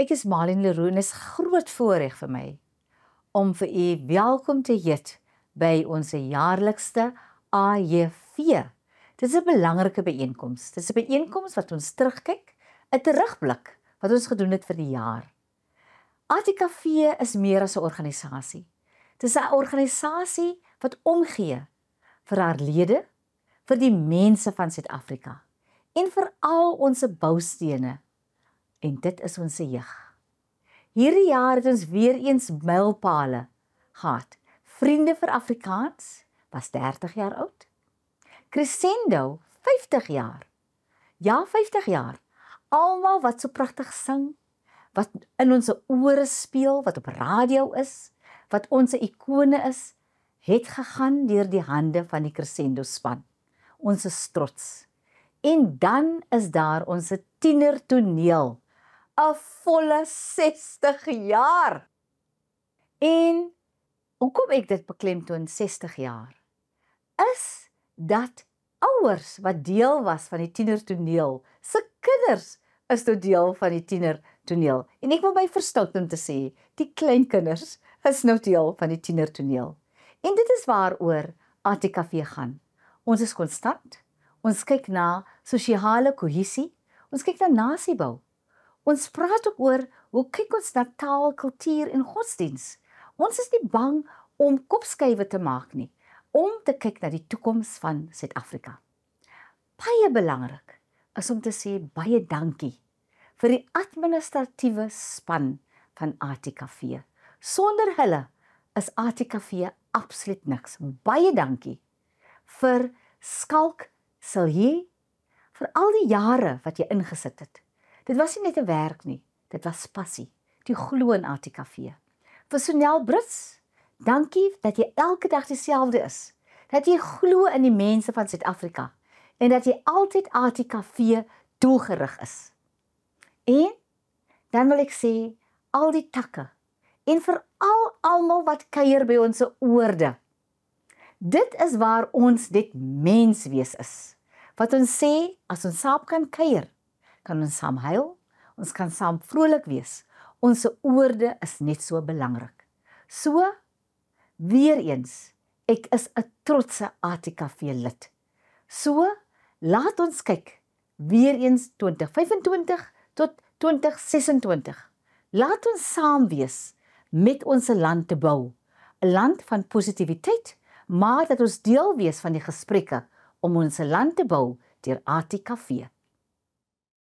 Ek is Malien Leroux en is groot voorreg vir my om vir u welkom te heet by ons jaarlikste AJV. Dit is 'n belangrike byeenkoms. Dit is 'n byeenkoms wat ons terugkyk, 'n terugblik wat ons gedoen het vir die jaar. ATKV is meer as 'n organisasie. Dit is 'n organisasie wat omgee vir haar lede, vir die mense van Suid-Afrika en vir al ons boustene. En dit is ons jeug. Hierdie jaar het ons weer eens mylpale gehad. Vriende vir Afrikaans was 30 jaar oud. Crescendo 50 jaar. Ja, 50 jaar. Almal wat so pragtig sing, wat in ons ore speel, wat op radio is, wat ons ikone is, het gegaan deur die hande van die Crescendo span. Ons is trots. En dan is daar ons tienertoneel. 'n volle 60 jaar. En hoekom ek dit beklemtoon 60 jaar? Is dat ouers wat deel was van die tienertoneel, se kinders is nou deel van die tienertoneel. En ek wil my verstout om te sê, die kleinkinders is nou deel van die tienertoneel. En dit is waaroor ATKV gaan. Ons is konstant. Ons kyk na sosiale kohesie. Ons kyk na nasiebou. Ons praat ook oor hoe kyk ons na taal, kultuur en godsdiens. Ons is nie bang om kopskuive te maak nie, om te kyk na die toekoms van Suid-Afrika. Baie belangrik is om te sê baie dankie vir die administratiewe span van ATKV. Sonder hulle is ATKV absoluut niks. Baie dankie vir Skalk Silje, vir al die jare wat jy ingesit het. Dit was nie net 'n werk nie, dit was passie, die glo in ATKV. Vir Sonel Brits, dankie dat jy elke dag dieselfde is, dat jy glo in die mense van Suid-Afrika en dat jy altyd ATKV doelgerig is. En dan wil ek sê, al die takke en vir almal wat kuier by ons oorde. Dit is waar ons net menswees is. Wat ons sê, as ons saam kan kuier, kan ons saam huil, ons kan saam vrolik wees. Ons oorde is net so belangrik. So, weer eens, ek is 'n trotse ATKV lid. So, laat ons kyk, weer eens 2025 tot 2026. Laat ons saam wees met ons land te bou. 'n Land van positiwiteit, maar dat ons deel wees van die gesprekke om ons land te bou deur ATKV.